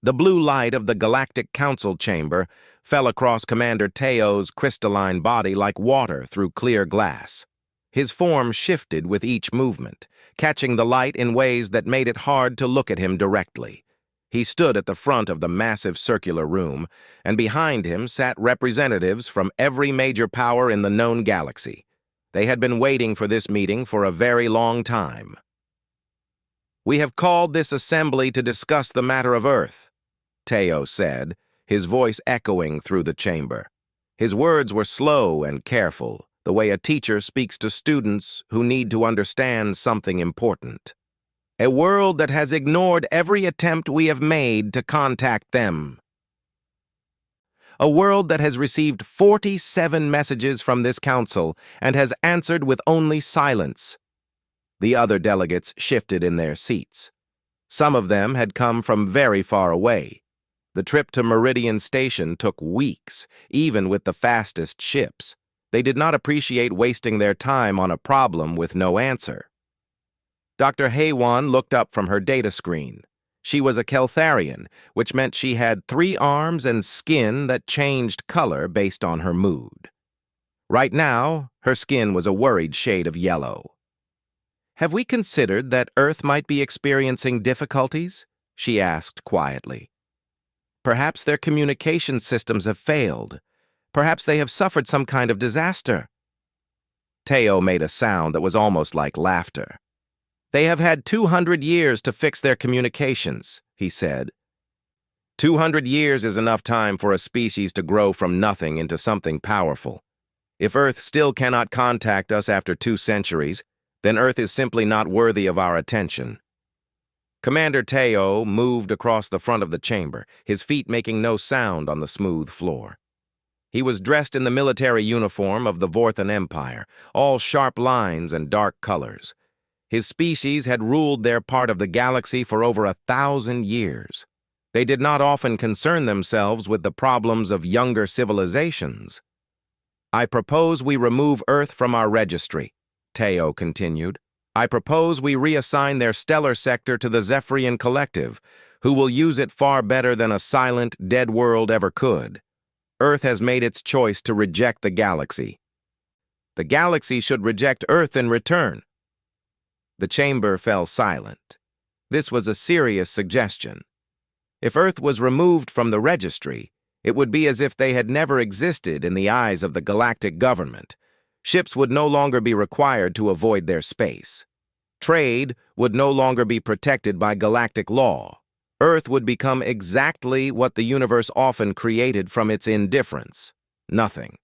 The blue light of the Galactic Council chamber fell across Commander Teo's crystalline body like water through clear glass. His form shifted with each movement, catching the light in ways that made it hard to look at him directly. He stood at the front of the massive circular room, and behind him sat representatives from every major power in the known galaxy. They had been waiting for this meeting for a very long time. "We have called this assembly to discuss the matter of Earth," Teo said, his voice echoing through the chamber. His words were slow and careful, the way a teacher speaks to students who need to understand something important. "A world that has ignored every attempt we have made to contact them. A world that has received 47 messages from this council and has answered with only silence." The other delegates shifted in their seats. Some of them had come from very far away. The trip to Meridian Station took weeks, even with the fastest ships. They did not appreciate wasting their time on a problem with no answer. Dr. Haywan looked up from her data screen. She was a Keltharian, which meant she had 3 arms and skin that changed color based on her mood. Right now, her skin was a worried shade of yellow. "Have we considered that Earth might be experiencing difficulties?" she asked quietly. "Perhaps their communication systems have failed. Perhaps they have suffered some kind of disaster." Teo made a sound that was almost like laughter. "They have had 200 years to fix their communications," he said. 200 years is enough time for a species to grow from nothing into something powerful. If Earth still cannot contact us after 2 centuries, then Earth is simply not worthy of our attention. Commander Teo moved across the front of the chamber, his feet making no sound on the smooth floor. He was dressed in the military uniform of the Vorthan Empire, all sharp lines and dark colors. His species had ruled their part of the galaxy for over 1,000 years. They did not often concern themselves with the problems of younger civilizations. "I propose we remove Earth from our registry," Teo continued. "I propose we reassign their stellar sector to the Zephyrian Collective, who will use it far better than a silent, dead world ever could. Earth has made its choice to reject the galaxy. The galaxy should reject Earth in return." The chamber fell silent. This was a serious suggestion. If Earth was removed from the registry, it would be as if they had never existed in the eyes of the galactic government. Ships would no longer be required to avoid their space. Trade would no longer be protected by galactic law. Earth would become exactly what the universe often created from its indifference: nothing.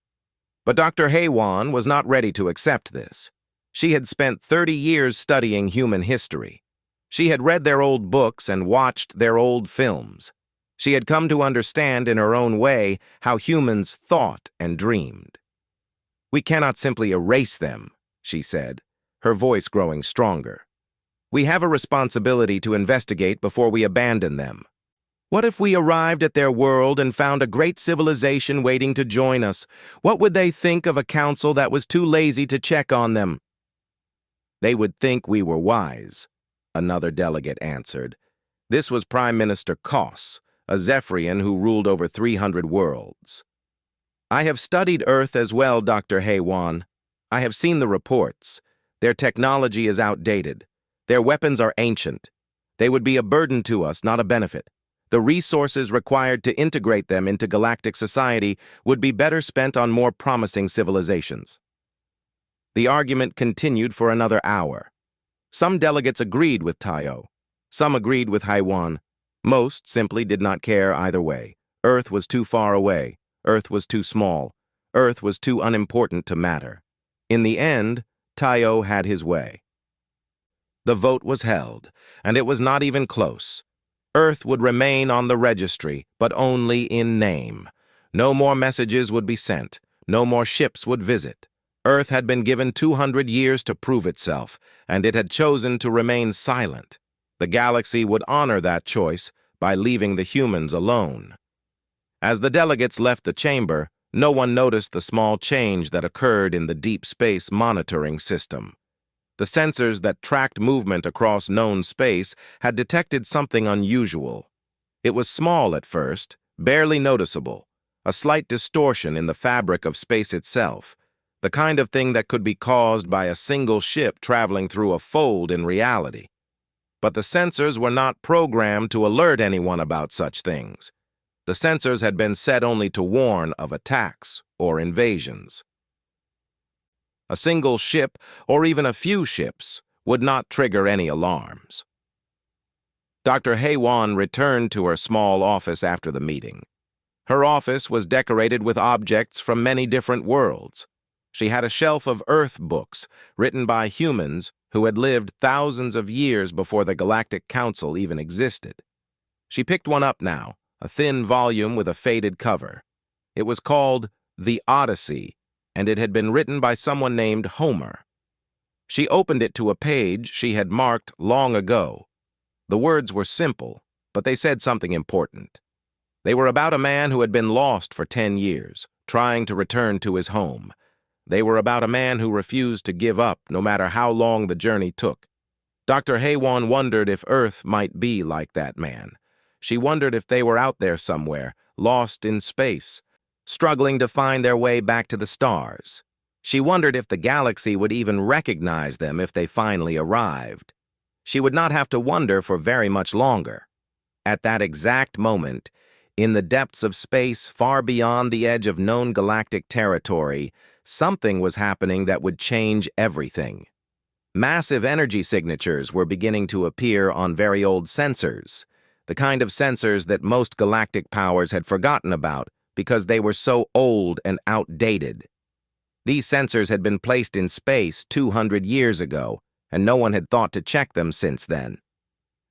But Dr. Haywan was not ready to accept this. She had spent 30 years studying human history. She had read their old books and watched their old films. She had come to understand in her own way how humans thought and dreamed. "We cannot simply erase them," she said, her voice growing stronger. "We have a responsibility to investigate before we abandon them. What if we arrived at their world and found a great civilization waiting to join us? What would they think of a council that was too lazy to check on them?" "They would think we were wise," another delegate answered. This was Prime Minister Kos, a Zephyrian who ruled over 300 worlds. "I have studied Earth as well, Dr. Haywan. I have seen the reports. Their technology is outdated. Their weapons are ancient. They would be a burden to us, not a benefit. The resources required to integrate them into galactic society would be better spent on more promising civilizations." The argument continued for another hour. Some delegates agreed with Teo. Some agreed with Haywan. Most simply did not care either way. Earth was too far away. Earth was too small. Earth was too unimportant to matter. In the end, Teo had his way. The vote was held, and it was not even close. Earth would remain on the registry, but only in name. No more messages would be sent. No more ships would visit. Earth had been given 200 years to prove itself, and it had chosen to remain silent. The galaxy would honor that choice by leaving the humans alone. As the delegates left the chamber, no one noticed the small change that occurred in the deep space monitoring system. The sensors that tracked movement across known space had detected something unusual. It was small at first, barely noticeable, a slight distortion in the fabric of space itself, the kind of thing that could be caused by a single ship traveling through a fold in reality. But the sensors were not programmed to alert anyone about such things. The sensors had been set only to warn of attacks or invasions. A single ship, or even a few ships, would not trigger any alarms. Dr. Haywan returned to her small office after the meeting. Her office was decorated with objects from many different worlds. She had a shelf of Earth books written by humans who had lived thousands of years before the Galactic Council even existed. She picked one up now, a thin volume with a faded cover. It was called The Odyssey, and it had been written by someone named Homer. She opened it to a page she had marked long ago. The words were simple, but they said something important. They were about a man who had been lost for 10 years, trying to return to his home. They were about a man who refused to give up no matter how long the journey took. Dr. Haywan wondered if Earth might be like that man. She wondered if they were out there somewhere, lost in space, struggling to find their way back to the stars. She wondered if the galaxy would even recognize them if they finally arrived. She would not have to wonder for very much longer. At that exact moment, in the depths of space far beyond the edge of known galactic territory, something was happening that would change everything. Massive energy signatures were beginning to appear on very old sensors, the kind of sensors that most galactic powers had forgotten about because they were so old and outdated. These sensors had been placed in space 200 years ago, and no one had thought to check them since then.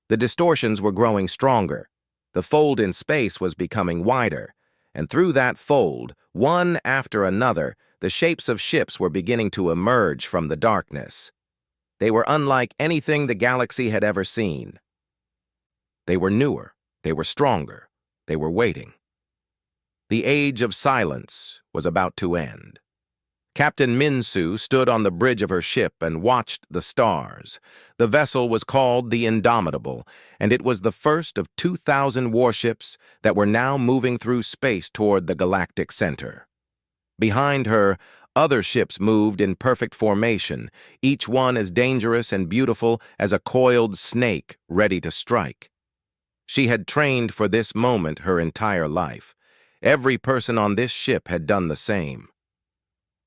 The distortions were growing stronger. The fold in space was becoming wider, and through that fold, one after another, the shapes of ships were beginning to emerge from the darkness. They were unlike anything the galaxy had ever seen. They were newer, they were stronger, they were waiting. The age of silence was about to end. Captain Minsu stood on the bridge of her ship and watched the stars. The vessel was called the Indomitable, and it was the first of 2,000 warships that were now moving through space toward the galactic center. Behind her, other ships moved in perfect formation, each one as dangerous and beautiful as a coiled snake ready to strike. She had trained for this moment her entire life. Every person on this ship had done the same.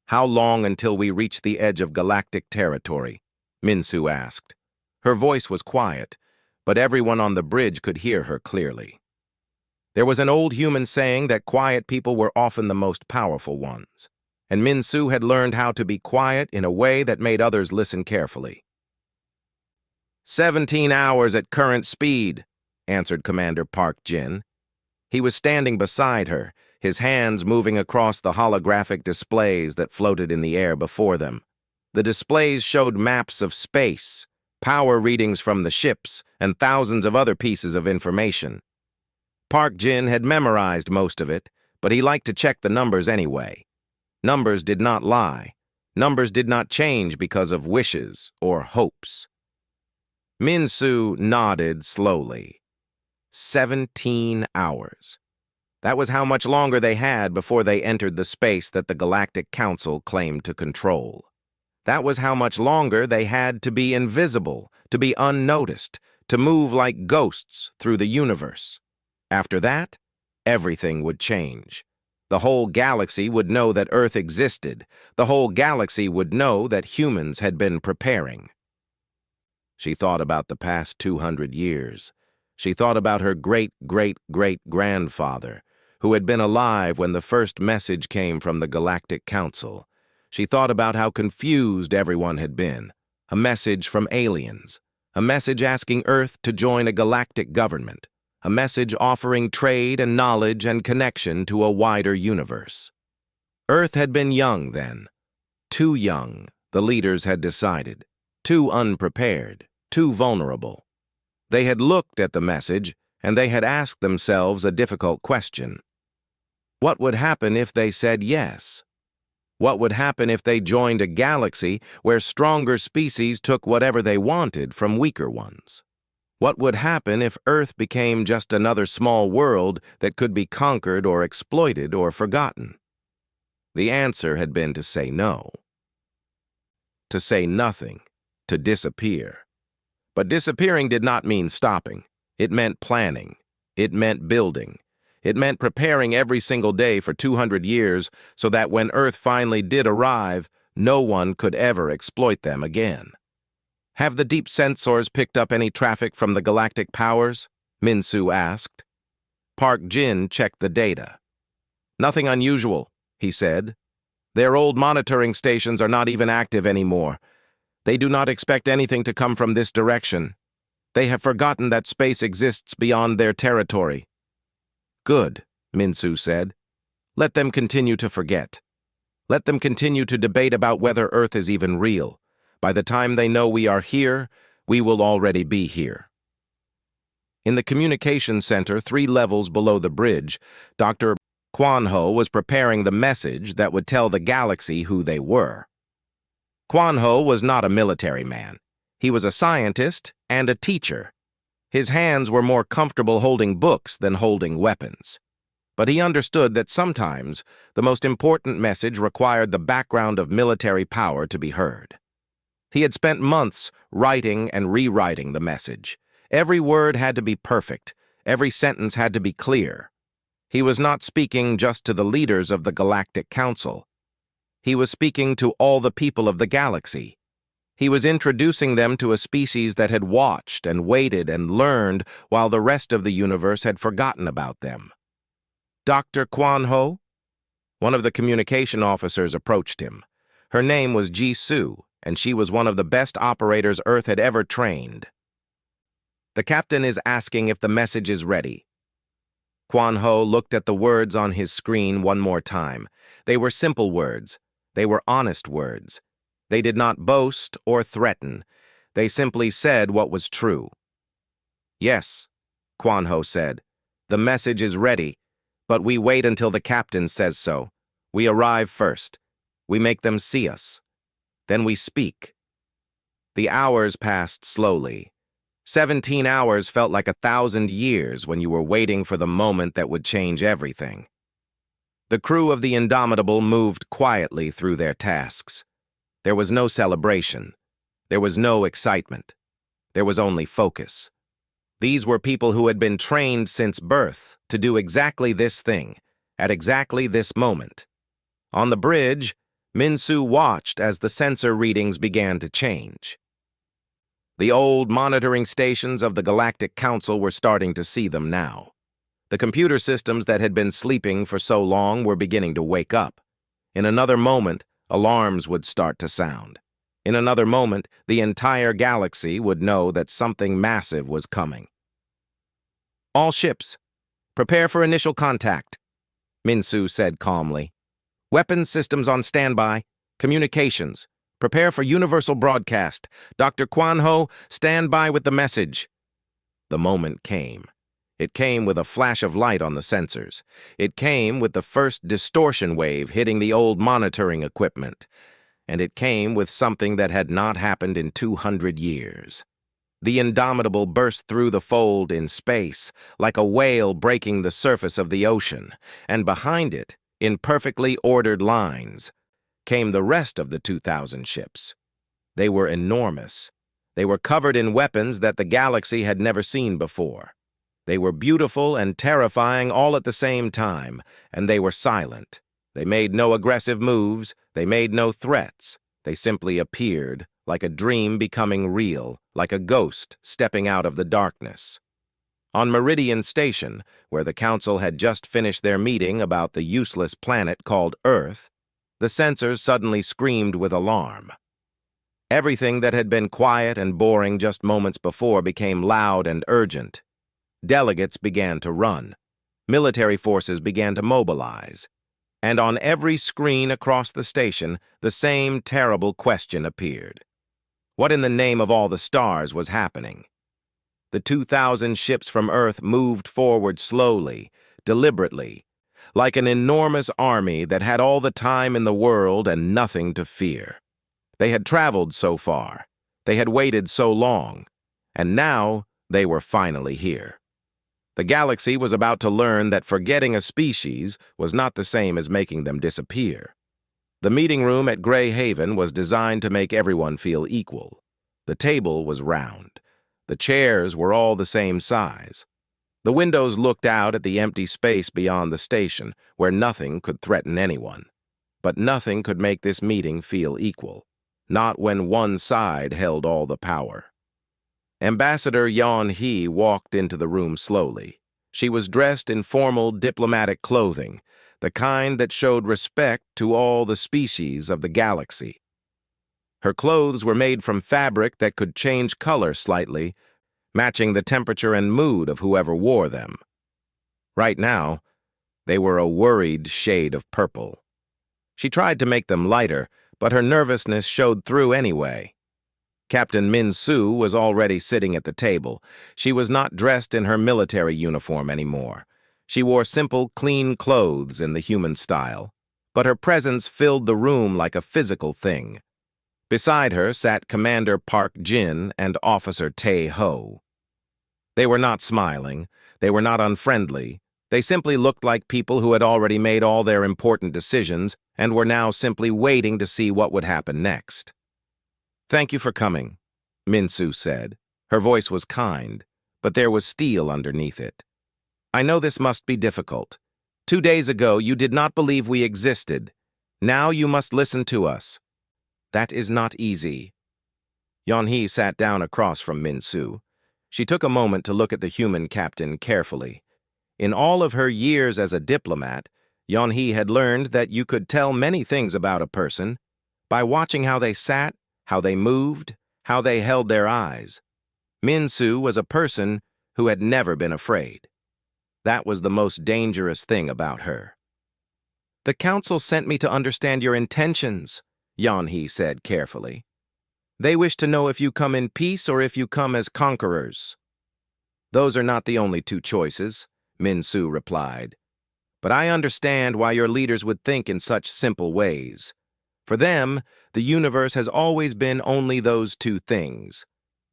"How long until we reach the edge of galactic territory?" Minsu asked. Her voice was quiet, but everyone on the bridge could hear her clearly. There was an old human saying that quiet people were often the most powerful ones, and Minsu had learned how to be quiet in a way that made others listen carefully. 17 hours at current speed," answered Commander Park Jin. He was standing beside her, his hands moving across the holographic displays that floated in the air before them. The displays showed maps of space, power readings from the ships, and thousands of other pieces of information. Park Jin had memorized most of it, but he liked to check the numbers anyway. Numbers did not lie. Numbers did not change because of wishes or hopes. Minsu nodded slowly. 17 hours. That was how much longer they had before they entered the space that the Galactic Council claimed to control. That was how much longer they had to be invisible, to be unnoticed, to move like ghosts through the universe. After that, everything would change. The whole galaxy would know that Earth existed. The whole galaxy would know that humans had been preparing. She thought about the past 200 years. She thought about her great-great-great-grandfather, who had been alive when the first message came from the Galactic Council. She thought about how confused everyone had been. A message from aliens. A message asking Earth to join a galactic government. A message offering trade and knowledge and connection to a wider universe. Earth had been young then. Too young, the leaders had decided. Too unprepared. Too vulnerable. They had looked at the message, and they had asked themselves a difficult question. What would happen if they said yes? What would happen if they joined a galaxy where stronger species took whatever they wanted from weaker ones? What would happen if Earth became just another small world that could be conquered or exploited or forgotten? The answer had been to say no. To say nothing. To disappear. But disappearing did not mean stopping. It meant planning. It meant building. It meant preparing every single day for 200 years so that when Earth finally did arrive, no one could ever exploit them again. "Have the deep sensors picked up any traffic from the galactic powers?" Minsu asked. Park Jin checked the data. "Nothing unusual," he said. "Their old monitoring stations are not even active anymore. They do not expect anything to come from this direction. They have forgotten that space exists beyond their territory." "Good," Minsu said. "Let them continue to forget. Let them continue to debate about whether Earth is even real. By the time they know we are here, we will already be here." In the communication center 3 levels below the bridge, Dr. Kwanho was preparing the message that would tell the galaxy who they were. Kwanho was not a military man. He was a scientist and a teacher. His hands were more comfortable holding books than holding weapons. But he understood that sometimes the most important message required the background of military power to be heard. He had spent months writing and rewriting the message. Every word had to be perfect. Every sentence had to be clear. He was not speaking just to the leaders of the Galactic Council. He was speaking to all the people of the galaxy. He was introducing them to a species that had watched and waited and learned while the rest of the universe had forgotten about them. "Dr. Kwanho?" One of the communication officers approached him. Her name was Ji-Soo, and she was one of the best operators Earth had ever trained. "The captain is asking if the message is ready." Kwanho looked at the words on his screen one more time. They were simple words. They were honest words. They did not boast or threaten. They simply said what was true. "Yes," Kwanho said. "The message is ready, but we wait until the captain says so. We arrive first. We make them see us. Then we speak." The hours passed slowly. 17 hours felt like 1,000 years when you were waiting for the moment that would change everything. The crew of the Indomitable moved quietly through their tasks. There was no celebration. There was no excitement. There was only focus. These were people who had been trained since birth to do exactly this thing, at exactly this moment. On the bridge, Minsu watched as the sensor readings began to change. The old monitoring stations of the Galactic Council were starting to see them now. The computer systems that had been sleeping for so long were beginning to wake up. In another moment, alarms would start to sound. In another moment, the entire galaxy would know that something massive was coming. "All ships, prepare for initial contact," Minsu said calmly. "Weapons systems on standby. Communications. Prepare for universal broadcast. Dr. Kwanho, stand by with the message." The moment came. It came with a flash of light on the sensors. It came with the first distortion wave hitting the old monitoring equipment. And it came with something that had not happened in 200 years. The Indomitable burst through the fold in space, like a whale breaking the surface of the ocean, and behind it, in perfectly ordered lines, came the rest of the 2,000 ships. They were enormous. They were covered in weapons that the galaxy had never seen before. They were beautiful and terrifying all at the same time, and they were silent. They made no aggressive moves. They made no threats. They simply appeared, like a dream becoming real, like a ghost stepping out of the darkness. On Meridian Station, where the Council had just finished their meeting about the useless planet called Earth, the sensors suddenly screamed with alarm. Everything that had been quiet and boring just moments before became loud and urgent. Delegates began to run. Military forces began to mobilize. And on every screen across the station, the same terrible question appeared. What in the name of all the stars was happening? The 2,000 ships from Earth moved forward slowly, deliberately, like an enormous army that had all the time in the world and nothing to fear. They had traveled so far. They had waited so long. And now They were finally here. The galaxy was about to learn that forgetting a species was not the same as making them disappear. The meeting room at Grey Haven was designed to make everyone feel equal. The table was round. The chairs were all the same size. The windows looked out at the empty space beyond the station, where nothing could threaten anyone. But nothing could make this meeting feel equal, not when one side held all the power. Ambassador Yan He walked into the room slowly. She was dressed in formal diplomatic clothing, the kind that showed respect to all the species of the galaxy. Her clothes were made from fabric that could change color slightly, matching the temperature and mood of whoever wore them. Right now, they were a worried shade of purple. She tried to make them lighter, but her nervousness showed through anyway. Captain Min Su was already sitting at the table. She was not dressed in her military uniform anymore. She wore simple, clean clothes in the human style, but her presence filled the room like a physical thing. Beside her sat Commander Park Jin and Officer Tae Ho. They were not smiling. They were not unfriendly. They simply looked like people who had already made all their important decisions and were now simply waiting to see what would happen next. "Thank you for coming," Min Su said. Her voice was kind, but there was steel underneath it. "I know this must be difficult. 2 days ago, you did not believe we existed. Now you must listen to us. That is not easy." Yan He sat down across from Min Su. She took a moment to look at the human captain carefully. In all of her years as a diplomat, Yan He had learned that you could tell many things about a person by watching how they sat, how they moved, how they held their eyes. Min Su was a person who had never been afraid. That was the most dangerous thing about her. "The council sent me to understand your intentions," Yan He said carefully. "They wish to know if you come in peace or if you come as conquerors." "Those are not the only two choices," Min Su replied. "But I understand why your leaders would think in such simple ways. For them, the universe has always been only those two things: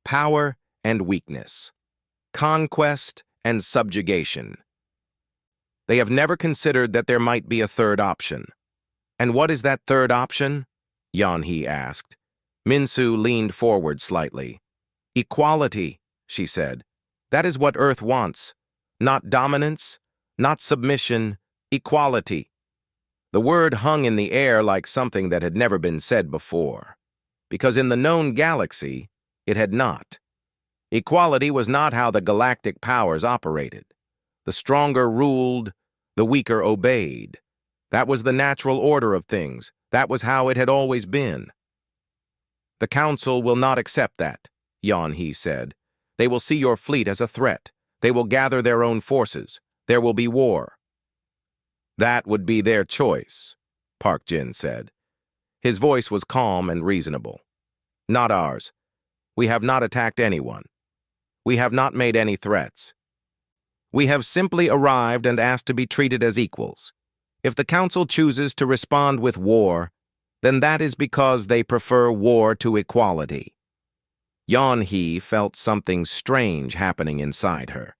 power and weakness, conquest and subjugation. They have never considered that there might be a third option." "And what is that third option?" Yan He asked. Min Su leaned forward slightly. "Equality," she said. "That is what Earth wants. Not dominance, not submission, equality." The word hung in the air like something that had never been said before, because in the known galaxy, it had not. Equality was not how the galactic powers operated. The stronger ruled, the weaker obeyed. That was the natural order of things. That was how it had always been. "The Council will not accept that," Yan He said. "They will see your fleet as a threat. They will gather their own forces. There will be war." "That would be their choice," Park Jin said. His voice was calm and reasonable. "Not ours. We have not attacked anyone. We have not made any threats. We have simply arrived and asked to be treated as equals. If the Council chooses to respond with war, then that is because they prefer war to equality." Yan He felt something strange happening inside her.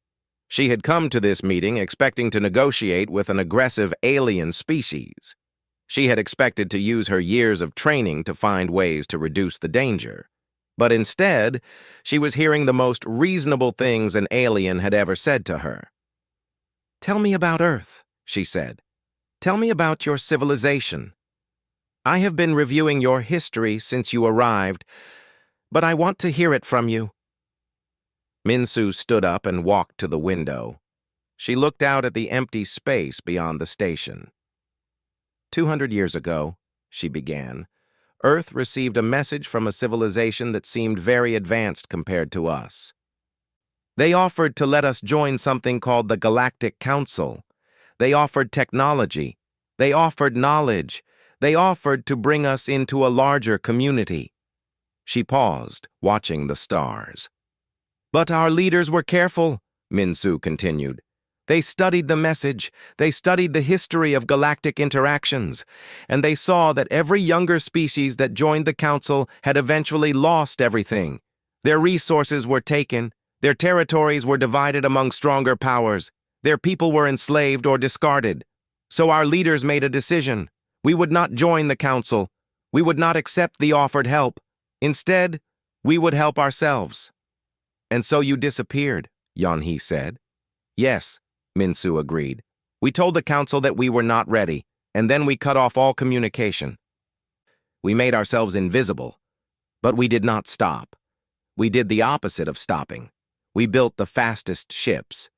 She had come to this meeting expecting to negotiate with an aggressive alien species. She had expected to use her years of training to find ways to reduce the danger. But instead, she was hearing the most reasonable things an alien had ever said to her. "Tell me about Earth," she said. "Tell me about your civilization. I have been reviewing your history since you arrived, but I want to hear it from you." Min Su stood up and walked to the window. She looked out at the empty space beyond the station. 200 years ago, she began, Earth received a message from a civilization that seemed very advanced compared to us. They offered to let us join something called the Galactic Council. They offered technology. They offered knowledge. They offered to bring us into a larger community. She paused, watching the stars. "But our leaders were careful," Min Su continued. "They studied the message, they studied the history of galactic interactions, and they saw that every younger species that joined the Council had eventually lost everything. Their resources were taken, Their territories were divided among stronger powers. Their people were enslaved or discarded. So our leaders made a decision. We would not join the council. We would not accept the offered help. Instead, we would help ourselves. And so you disappeared, Yanhee said. Yes, Minsu agreed. We told the council that we were not ready, and then we cut off all communication. We made ourselves invisible, but we did not stop. We did the opposite of stopping. We built the fastest ships.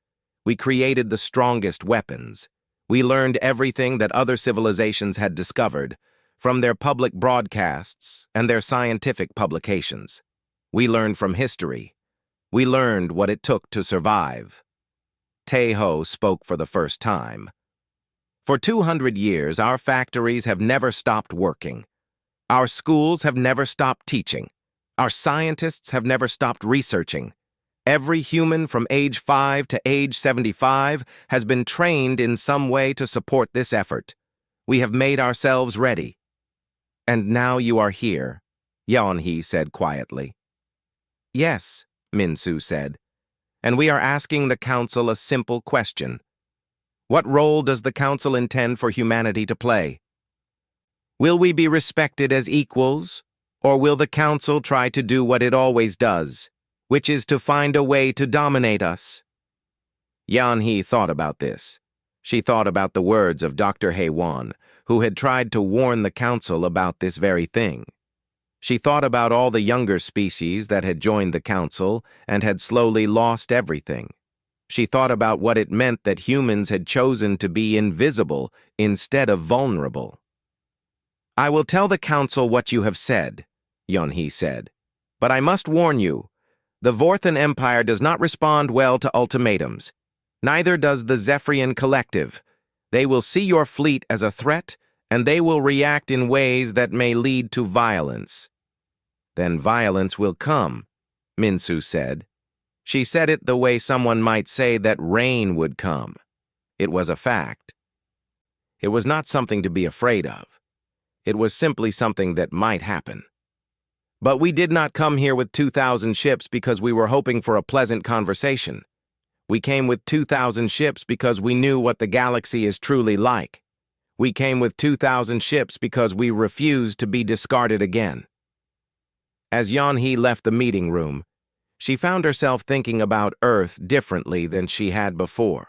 We created the strongest weapons. We learned everything that other civilizations had discovered, from their public broadcasts and their scientific publications. We learned from history. We learned what it took to survive. Taeho spoke for the first time. For 200 years, our factories have never stopped working. Our schools have never stopped teaching. Our scientists have never stopped researching. Every human from age 5 to age 75 has been trained in some way to support this effort. We have made ourselves ready. And now you are here, Yanhee said quietly. Yes, Minsu said. And we are asking the council a simple question. What role does the council intend for humanity to play? Will we be respected as equals, or will the council try to do what it always does, which is to find a way to dominate us? Yanhee thought about this. She thought about the words of Dr. Haewon, who had tried to warn the council about this very thing. She thought about all the younger species that had joined the council and had slowly lost everything. She thought about what it meant that humans had chosen to be invisible instead of vulnerable. I will tell the council what you have said, Yanhee said. But I must warn you, the Vorthan Empire does not respond well to ultimatums. Neither does the Zephyrian Collective. They will see your fleet as a threat, and they will react in ways that may lead to violence. Then violence will come, Minsu said. She said it the way someone might say that rain would come. It was a fact. It was not something to be afraid of. It was simply something that might happen. But we did not come here with 2,000 ships because we were hoping for a pleasant conversation. We came with 2,000 ships because we knew what the galaxy is truly like. We came with 2,000 ships because we refused to be discarded again. As Yanhee left the meeting room, she found herself thinking about Earth differently than she had before.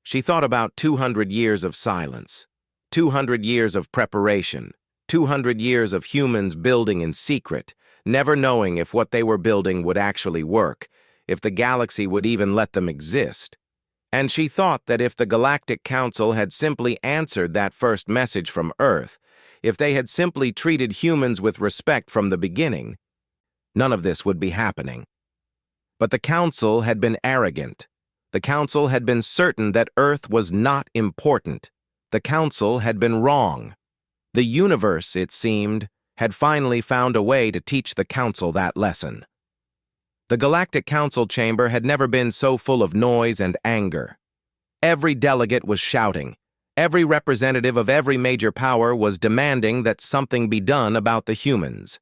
She thought about 200 years of silence, 200 years of preparation, 200 years of humans building in secret, never knowing if what they were building would actually work, if the galaxy would even let them exist. And she thought that if the Galactic Council had simply answered that first message from Earth, if they had simply treated humans with respect from the beginning, none of this would be happening. But the Council had been arrogant. The Council had been certain that Earth was not important. The Council had been wrong. The universe, it seemed, had finally found a way to teach the Council that lesson. The Galactic Council chamber had never been so full of noise and anger. Every delegate was shouting. Every representative of every major power was demanding that something be done about the humans.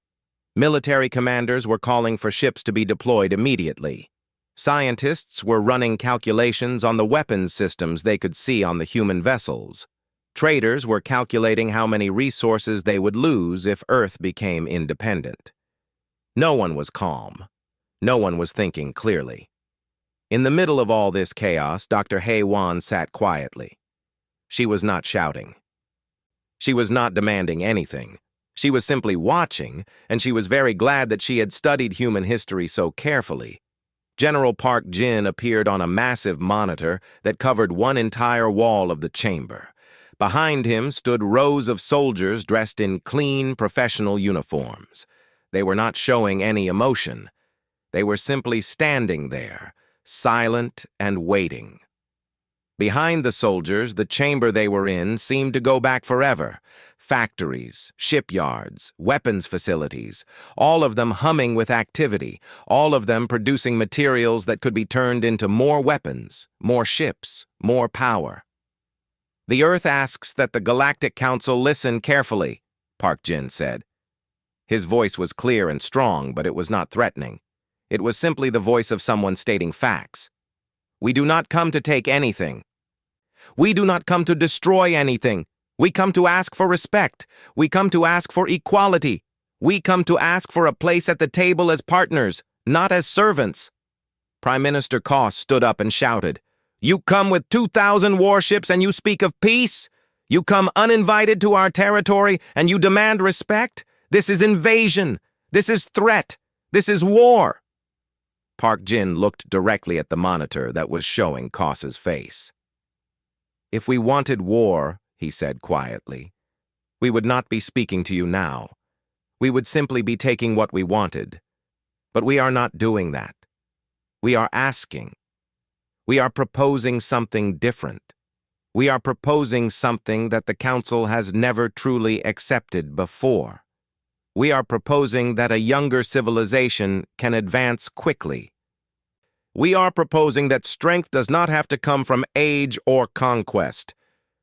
Military commanders were calling for ships to be deployed immediately. Scientists were running calculations on the weapons systems they could see on the human vessels. Traders were calculating how many resources they would lose if Earth became independent. No one was calm. No one was thinking clearly. In the middle of all this chaos, Dr. Haewon sat quietly. She was not shouting. She was not demanding anything. She was simply watching, and she was very glad that she had studied human history so carefully. General Park Jin appeared on a massive monitor that covered one entire wall of the chamber. Behind him stood rows of soldiers dressed in clean, professional uniforms. They were not showing any emotion. They were simply standing there, silent and waiting. Behind the soldiers, the chamber they were in seemed to go back forever. Factories, shipyards, weapons facilities, all of them humming with activity, all of them producing materials that could be turned into more weapons, more ships, more power. The Earth asks that the Galactic Council listen carefully, Park Jin said. His voice was clear and strong, but it was not threatening. It was simply the voice of someone stating facts. We do not come to take anything. We do not come to destroy anything. We come to ask for respect. We come to ask for equality. We come to ask for a place at the table as partners, not as servants. Prime Minister Koss stood up and shouted, "You come with 2,000 warships and you speak of peace? You come uninvited to our territory and you demand respect? This is invasion. This is threat. This is war." Park Jin looked directly at the monitor that was showing Koss's face. "If we wanted war," he said quietly, "we would not be speaking to you now. We would simply be taking what we wanted. But we are not doing that. We are asking. We are proposing something different. We are proposing something that the Council has never truly accepted before. We are proposing that a younger civilization can advance quickly. We are proposing that strength does not have to come from age or conquest.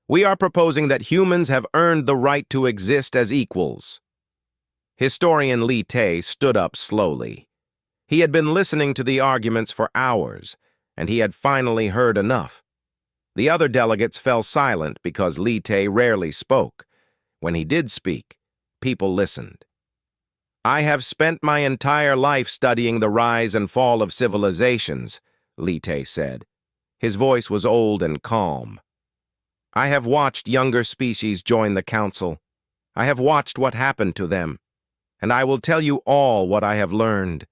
We are proposing that humans have earned the right to exist as equals." Historian Li Tae stood up slowly. He had been listening to the arguments for hours, and he had finally heard enough. The other delegates fell silent because Li Tae rarely spoke. When he did speak, people listened. "I have spent my entire life studying the rise and fall of civilizations," Li Tae said. His voice was old and calm. "I have watched younger species join the Council. I have watched what happened to them. And I will tell you all what I have learned.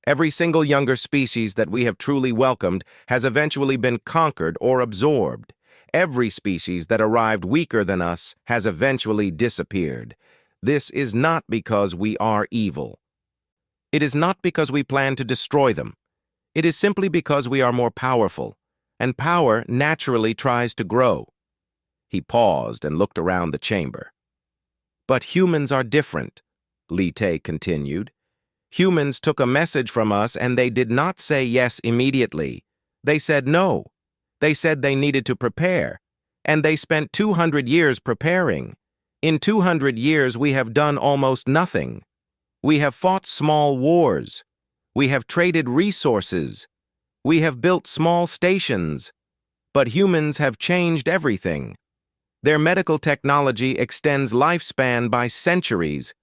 Every single younger species that we have truly welcomed has eventually been conquered or absorbed. Every species that arrived weaker than us has eventually disappeared. This is not because we are evil. It is not because we plan to destroy them. It is simply because we are more powerful, and power naturally tries to grow." He paused and looked around the chamber. "But humans are different," Li Tae continued. "Humans took a message from us and they did not say yes immediately. They said no. They said they needed to prepare, and they spent 200 years preparing. In 200 years we have done almost nothing. We have fought small wars. We have traded resources. We have built small stations. But humans have changed everything. Their medical technology extends lifespan by centuries.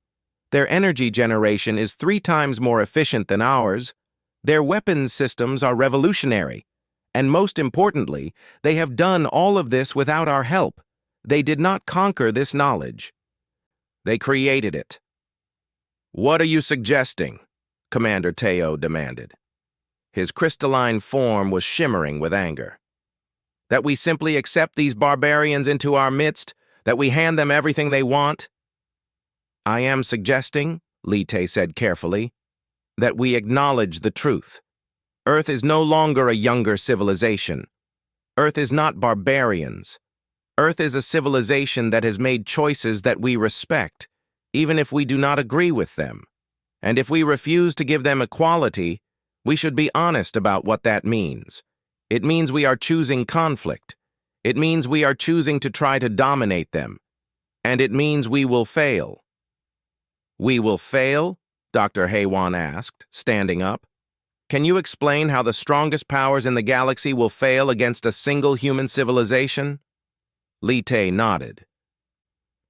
Their energy generation is 3 times more efficient than ours. Their weapons systems are revolutionary. And most importantly, they have done all of this without our help. They did not conquer this knowledge. They created it." "What are you suggesting?" Commander Teo demanded. His crystalline form was shimmering with anger. "That we simply accept these barbarians into our midst? That we hand them everything they want?" "I am suggesting," Li Tae said carefully, "that we acknowledge the truth. Earth is no longer a younger civilization. Earth is not barbarians. Earth is a civilization that has made choices that we respect, even if we do not agree with them. And if we refuse to give them equality, we should be honest about what that means. It means we are choosing conflict. It means we are choosing to try to dominate them. And it means we will fail." "We will fail?" Dr. Haywan asked, standing up. "Can you explain how the strongest powers in the galaxy will fail against a single human civilization?" Li Tae nodded.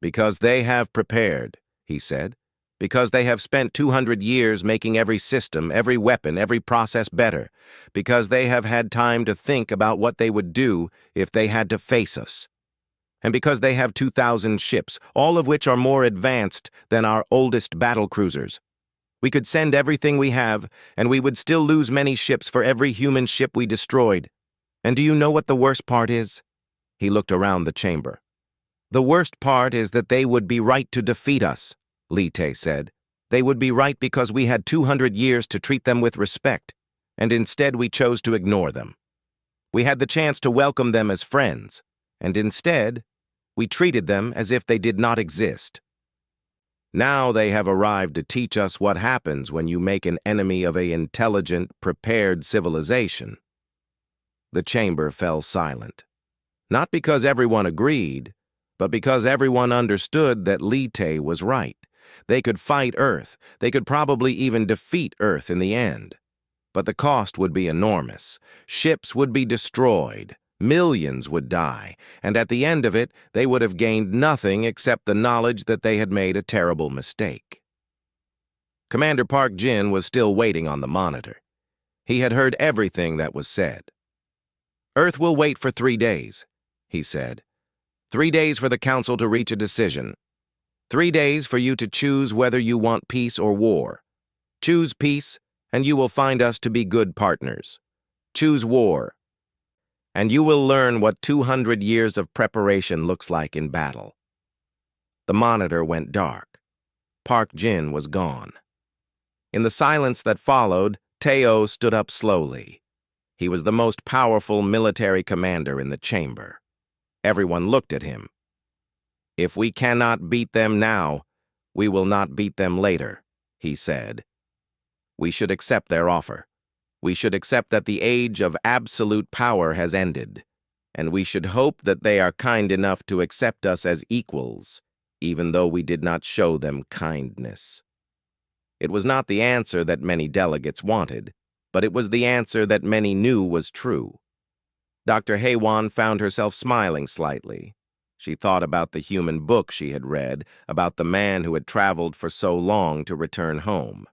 "Because they have prepared," he said. "Because they have spent 200 years making every system, every weapon, every process better. Because they have had time to think about what they would do if they had to face us. And because they have 2,000 ships, all of which are more advanced than our oldest battlecruisers. We could send everything we have, and we would still lose many ships for every human ship we destroyed. And do you know what the worst part is?" He looked around the chamber. "The worst part is that they would be right to defeat us," Li Tae said. "They would be right because we had 200 years to treat them with respect, and instead we chose to ignore them. We had the chance to welcome them as friends, and instead, we treated them as if they did not exist. Now they have arrived to teach us what happens when you make an enemy of an intelligent, prepared civilization." The chamber fell silent. Not because everyone agreed, but because everyone understood that Li Tae was right. They could fight Earth. They could probably even defeat Earth in the end. But the cost would be enormous. Ships would be destroyed. Millions would die. And at the end of it, they would have gained nothing except the knowledge that they had made a terrible mistake. Commander Park Jin was still waiting on the monitor. He had heard everything that was said. "Earth will wait for 3 days," he said. 3 days for the Council to reach a decision. 3 days for you to choose whether you want peace or war. Choose peace, and you will find us to be good partners. Choose war, and you will learn what 200 years of preparation looks like in battle. The monitor went dark. Park Jin was gone. In the silence that followed, Teo stood up slowly. He was the most powerful military commander in the chamber. Everyone looked at him. "If we cannot beat them now, we will not beat them later," he said. "We should accept their offer. We should accept that the age of absolute power has ended, and we should hope that they are kind enough to accept us as equals, even though we did not show them kindness." It was not the answer that many delegates wanted, but it was the answer that many knew was true. Dr. Haywan found herself smiling slightly. She thought about the human book she had read, about the man who had traveled for so long to return home.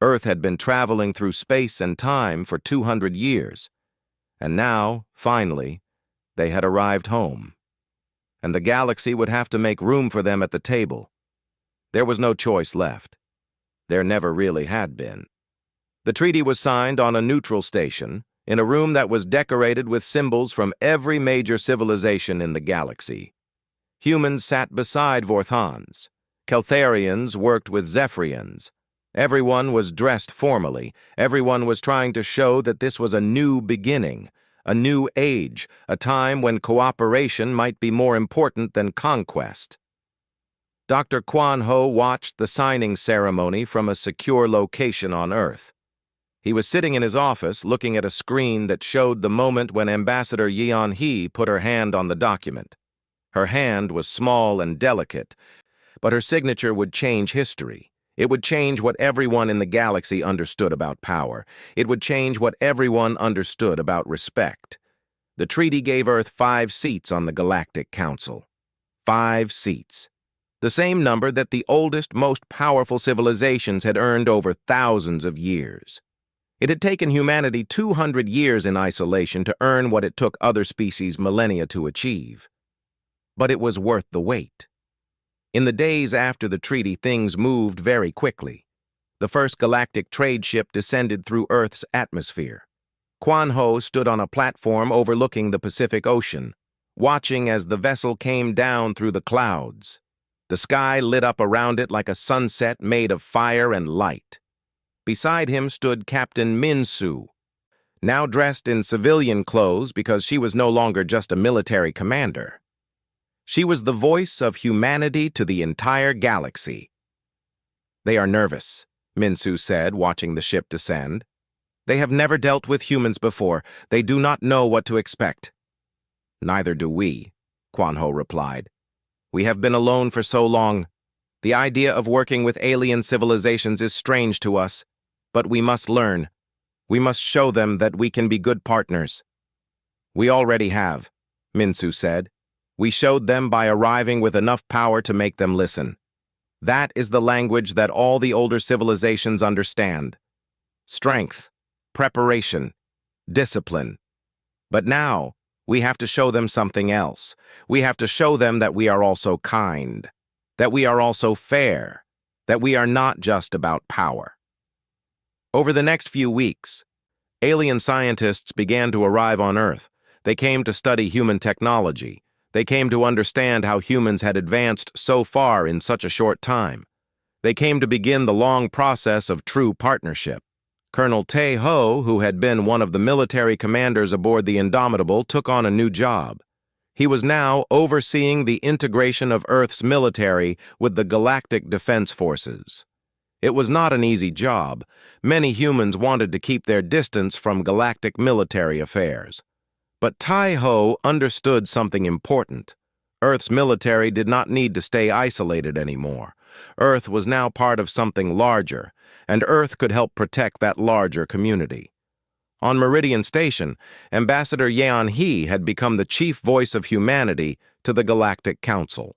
Earth had been traveling through space and time for 200 years, and now, finally, they had arrived home. And the galaxy would have to make room for them at the table. There was no choice left. There never really had been. The treaty was signed on a neutral station, in a room that was decorated with symbols from every major civilization in the galaxy. Humans sat beside Vorthans. Keltharians worked with Zephyrians. Everyone was dressed formally. Everyone was trying to show that this was a new beginning, a new age, a time when cooperation might be more important than conquest. Dr. Quan Ho watched the signing ceremony from a secure location on Earth. He was sitting in his office looking at a screen that showed the moment when Ambassador Yeon Hee put her hand on the document. Her hand was small and delicate, but her signature would change history. It would change what everyone in the galaxy understood about power. It would change what everyone understood about respect. The treaty gave Earth 5 seats on the Galactic Council. 5 seats. The same number that the oldest, most powerful civilizations had earned over thousands of years. It had taken humanity 200 years in isolation to earn what it took other species millennia to achieve. But it was worth the wait. In the days after the treaty, things moved very quickly. The first galactic trade ship descended through Earth's atmosphere. Quan Ho stood on a platform overlooking the Pacific Ocean, watching as the vessel came down through the clouds. The sky lit up around it like a sunset made of fire and light. Beside him stood Captain Min Su, now dressed in civilian clothes because she was no longer just a military commander. She was the voice of humanity to the entire galaxy. "They are nervous," Min Su said, watching the ship descend. "They have never dealt with humans before. They do not know what to expect." "Neither do we," Quan Ho replied. "We have been alone for so long. The idea of working with alien civilizations is strange to us, but we must learn. We must show them that we can be good partners." "We already have," Min Su said. "We showed them by arriving with enough power to make them listen. That is the language that all the older civilizations understand. Strength, preparation, discipline. But now, we have to show them something else. We have to show them that we are also kind, that we are also fair, that we are not just about power." Over the next few weeks, alien scientists began to arrive on Earth. They came to study human technology. They came to understand how humans had advanced so far in such a short time. They came to begin the long process of true partnership. Colonel Tae Ho, who had been one of the military commanders aboard the Indomitable, took on a new job. He was now overseeing the integration of Earth's military with the Galactic Defense Forces. It was not an easy job. Many humans wanted to keep their distance from galactic military affairs. But Tai Ho understood something important. Earth's military did not need to stay isolated anymore. Earth was now part of something larger, and Earth could help protect that larger community. On Meridian Station, Ambassador Yeon Hee had become the chief voice of humanity to the Galactic Council.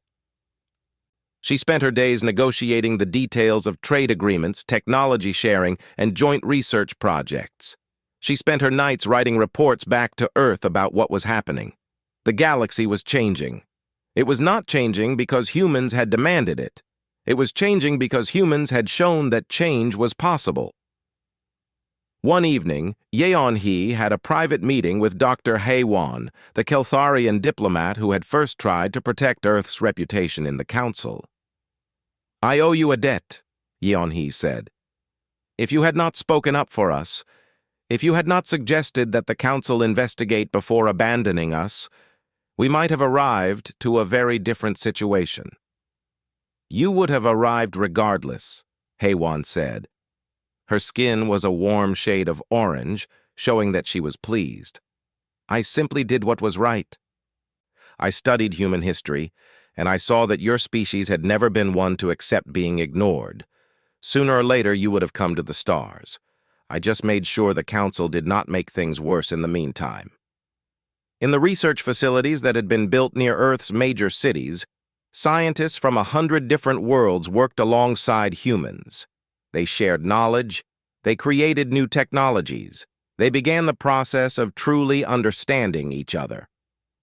She spent her days negotiating the details of trade agreements, technology sharing, and joint research projects. She spent her nights writing reports back to Earth about what was happening. The galaxy was changing. It was not changing because humans had demanded it. It was changing because humans had shown that change was possible. One evening, Yeon Hee had a private meeting with Dr. Hae-won, the Keltharian diplomat who had first tried to protect Earth's reputation in the Council. "I owe you a debt," Yeon Hee said. "If you had not spoken up for us, if you had not suggested that the Council investigate before abandoning us, we might have arrived to a very different situation." "You would have arrived regardless," Hae-won said. Her skin was a warm shade of orange, showing that she was pleased. "I simply did what was right. I studied human history, and I saw that your species had never been one to accept being ignored. Sooner or later, you would have come to the stars. I just made sure the Council did not make things worse in the meantime." In the research facilities that had been built near Earth's major cities, scientists from 100 different worlds worked alongside humans. They shared knowledge, they created new technologies, they began the process of truly understanding each other.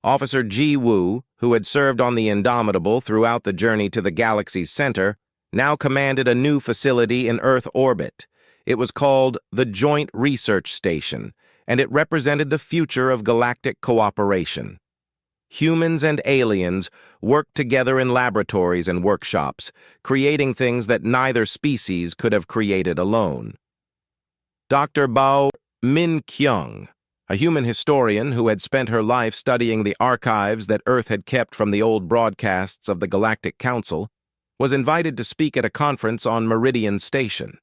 Officer Ji-woo, who had served on the Indomitable throughout the journey to the galaxy's center, now commanded a new facility in Earth orbit. It was called the Joint Research Station, and it represented the future of galactic cooperation. Humans and aliens worked together in laboratories and workshops, creating things that neither species could have created alone. Dr. Bao Min-kyung, a human historian who had spent her life studying the archives that Earth had kept from the old broadcasts of the Galactic Council, was invited to speak at a conference on Meridian Station.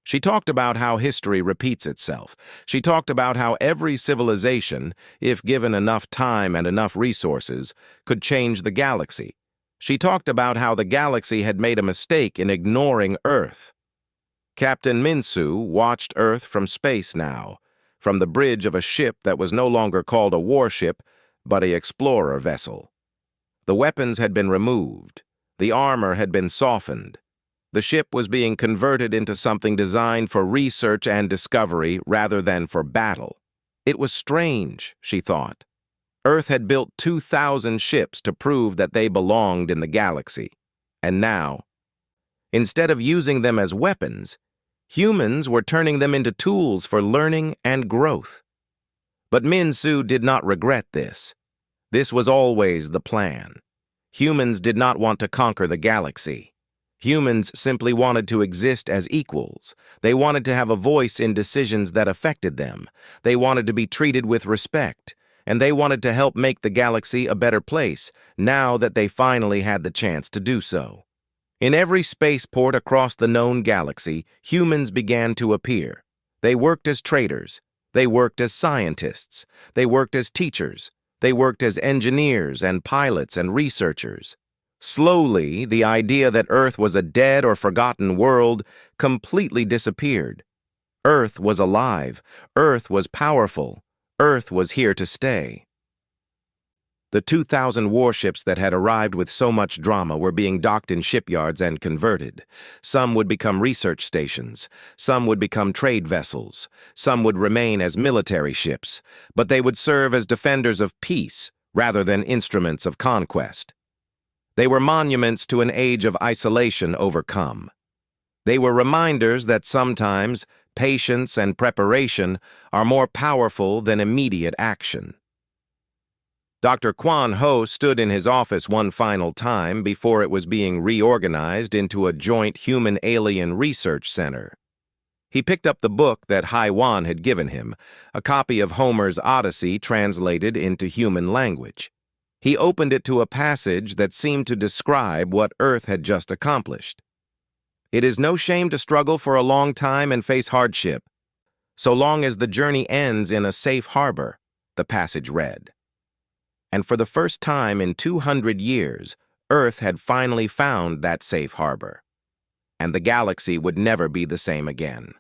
She talked about how history repeats itself. She talked about how every civilization, if given enough time and enough resources, could change the galaxy. She talked about how the galaxy had made a mistake in ignoring Earth. Captain Min-soo watched Earth from space now, from the bridge of a ship that was no longer called a warship, but an explorer vessel. The weapons had been removed. The armor had been softened. The ship was being converted into something designed for research and discovery rather than for battle. It was strange, she thought. Earth had built 2,000 ships to prove that they belonged in the galaxy. And now, instead of using them as weapons, humans were turning them into tools for learning and growth. But Min-soo did not regret this. This was always the plan. Humans did not want to conquer the galaxy. Humans simply wanted to exist as equals. They wanted to have a voice in decisions that affected them. They wanted to be treated with respect. And they wanted to help make the galaxy a better place, now that they finally had the chance to do so. In every spaceport across the known galaxy, humans began to appear. They worked as traders. They worked as scientists. They worked as teachers. They worked as engineers and pilots and researchers. Slowly, the idea that Earth was a dead or forgotten world completely disappeared. Earth was alive. Earth was powerful. Earth was here to stay. The 2,000 warships that had arrived with so much drama were being docked in shipyards and converted. Some would become research stations. Some would become trade vessels. Some would remain as military ships, but they would serve as defenders of peace rather than instruments of conquest. They were monuments to an age of isolation overcome. They were reminders that sometimes patience and preparation are more powerful than immediate action. Dr. Kwan Ho stood in his office one final time before it was being reorganized into a joint human-alien research center. He picked up the book that Hae-won had given him, a copy of Homer's Odyssey translated into human language. He opened it to a passage that seemed to describe what Earth had just accomplished. "It is no shame to struggle for a long time and face hardship, so long as the journey ends in a safe harbor," the passage read. And for the first time in 200 years, Earth had finally found that safe harbor, and the galaxy would never be the same again.